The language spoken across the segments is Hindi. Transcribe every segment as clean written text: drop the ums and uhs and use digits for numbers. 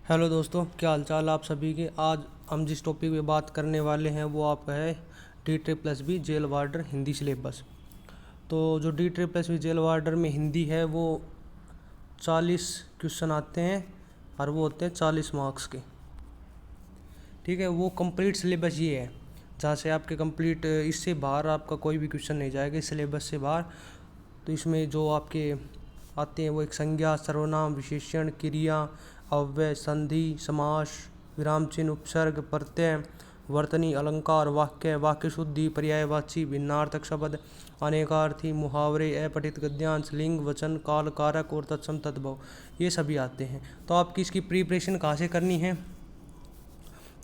हेलो दोस्तों, क्या हाल चाल आप सभी के। आज हम जिस टॉपिक पे बात करने वाले हैं वो आपका है D++ jail warder Hindi syllabus. तो जो डी++ जेल वार्डर में हिंदी है वो 40 क्वेश्चन आते हैं और वो होते हैं 40 मार्क्स के। ठीक है, वो कंप्लीट सिलेबस ये है जहाँ से आपके कंप्लीट, इससे बाहर आपका कोई भी क्वेश्चन नहीं जाएगा इस सिलेबस से बाहर। तो इसमें जो आपके आते हैं वो एक संज्ञा, सर्वनाम, विशेषण, क्रिया, अव्यय, संधि, समास, विराम चिन्ह, उपसर्ग, प्रत्यय, वर्तनी, अलंकार, वाक्य, वाक्य शुद्धि, पर्यायवाची, भिन्नार्थक शब्द, अनेकार्थी, मुहावरे, अपठित गद्यांश, लिंग, वचन, काल, कारक और तत्सम तद्भव, ये सभी आते हैं। तो आपकी इसकी प्रिपरेशन कहाँ से करनी है?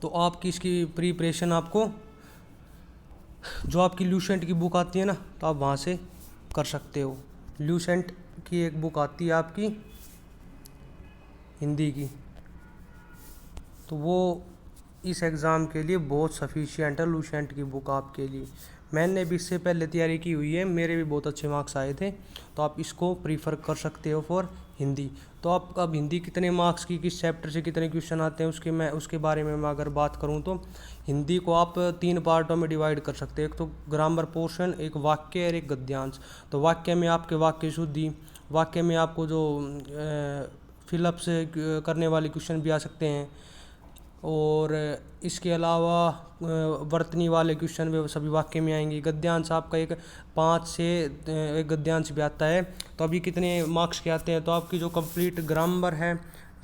तो आपकी इसकी प्रिपरेशन आपको जो आपकी ल्यूसेंट की बुक आती है ना, तो आप वहाँ से कर सकते हो। ल्यूसेंट की एक बुक आती है आपकी हिंदी की, तो वो इस एग्ज़ाम के लिए बहुत सफिशिएंट है। ल्यूसेंट की बुक आपके लिए, मैंने भी इससे पहले तैयारी की हुई है, मेरे भी बहुत अच्छे मार्क्स आए थे। तो आप इसको प्रीफर कर सकते हो फॉर हिंदी। तो आप अब हिंदी कितने मार्क्स की, किस चैप्टर से कितने क्वेश्चन आते हैं उसके बारे में मैं अगर बात करूं तो हिंदी को आप 3 पार्टों में डिवाइड कर सकते हैं। एक तो ग्रामर पोर्शन, एक वाक्य और एक गद्यांश। तो वाक्य में आपके वाक्य शुद्धि, वाक्य में आपको जो फिलअप से करने वाले क्वेश्चन भी आ सकते हैं, और इसके अलावा वर्तनी वाले क्वेश्चन भी सभी वाक्य में आएंगे। गद्यांश आपका एक 5 से एक गद्यांश भी आता है। तो अभी कितने मार्क्स के आते हैं? तो आपकी जो कंप्लीट ग्रामर है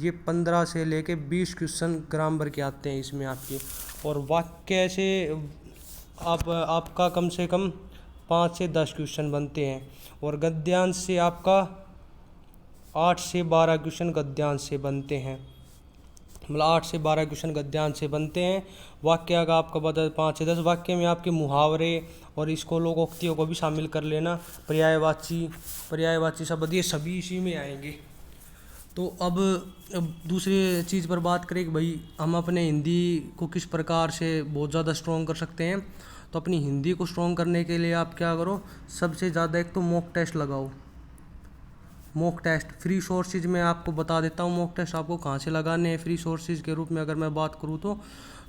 ये 15 से लेके 20 क्वेश्चन ग्रामर के आते हैं इसमें आपके। और वाक्य से आपका कम से कम 5 से 10 क्वेश्चन बनते हैं। और गद्यांश से आपका 8 से 12 क्वेश्चन गद्यांश से बनते हैं, मतलब 8 से 12 क्वेश्चन गद्यांश से बनते हैं। वाक्य का आपका बता 5 से 10। वाक्य में आपके मुहावरे और इसको लोकोक्तियों को भी शामिल कर लेना, पर्यायवाची शब्द, ये सभी इसी में आएंगे। तो अब दूसरी चीज़ पर बात करें कि भाई हम अपने हिंदी को किस प्रकार से बहुत ज़्यादा स्ट्रॉन्ग कर सकते हैं। तो अपनी हिंदी को स्ट्रॉन्ग करने के लिए आप क्या करो, सबसे ज़्यादा एक तो मॉक टेस्ट लगाओ। मॉक टेस्ट फ्री सोर्सेज में आपको बता देता हूँ मॉक टेस्ट आपको कहाँ से लगाने हैं। फ्री सोर्सेज के रूप में अगर मैं बात करूँ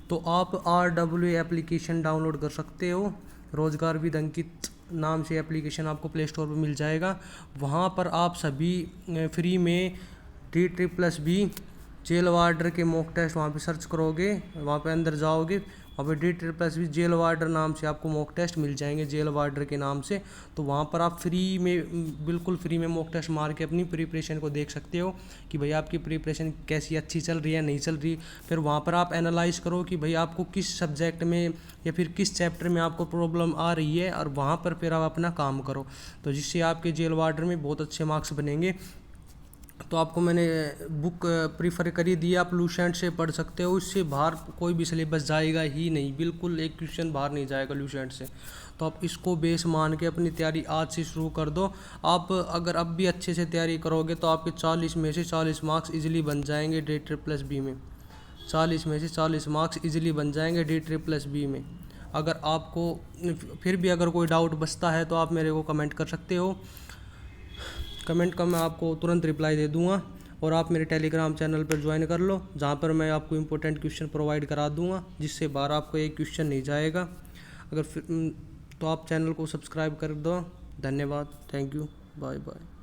तो आप RW एप्लीकेशन डाउनलोड कर सकते हो। रोजगार विद अंकित नाम से एप्लीकेशन आपको प्ले स्टोर पर मिल जाएगा। वहाँ पर आप सभी फ्री में डी++ जेल वार्डर के मॉक टेस्ट वहाँ पे सर्च करोगे, वहाँ पे अंदर जाओगे, वहाँ पे डी++ जेल वार्डर नाम से आपको मॉक टेस्ट मिल जाएंगे, जेल वार्डर के नाम से। तो वहाँ पर आप फ्री में, बिल्कुल फ्री में मॉक टेस्ट मार के अपनी प्रिपरेशन को देख सकते हो कि भाई आपकी प्रिपरेशन कैसी, अच्छी चल रही है नहीं चल रही। फिर वहाँ पर आप एनालाइज करो कि भाई आपको किस सब्जेक्ट में या फिर किस चैप्टर में आपको प्रॉब्लम आ रही है, और वहाँ पर फिर आप अपना काम करो, तो जिससे आपके जेल वार्डर में बहुत अच्छे मार्क्स बनेंगे। तो आपको मैंने बुक प्रीफर करी दी, आप ल्यूसेंट से पढ़ सकते हो। इससे बाहर कोई भी सिलेबस जाएगा ही नहीं, बिल्कुल एक क्वेश्चन बाहर नहीं जाएगा ल्यूसेंट से। तो आप इसको बेस मान के अपनी तैयारी आज से शुरू कर दो। आप अगर अब भी अच्छे से तैयारी करोगे तो आपके 40 में से 40 मार्क्स इजीली बन जाएंगे डी++ में। 40 में से 40 मार्क्स इजीली बन जाएंगे डी++ में। अगर आपको फिर भी अगर कोई डाउट बचता है तो आप मेरे को कमेंट कर सकते हो। कमेंट का मैं आपको तुरंत रिप्लाई दे दूंगा। और आप मेरे टेलीग्राम चैनल पर ज्वाइन कर लो, जहाँ पर मैं आपको इंपॉर्टेंट क्वेश्चन प्रोवाइड करा दूंगा, जिससे बाहर आपको एक क्वेश्चन नहीं जाएगा। अगर तो आप चैनल को सब्सक्राइब कर दो। धन्यवाद, थैंक यू, बाय बाय।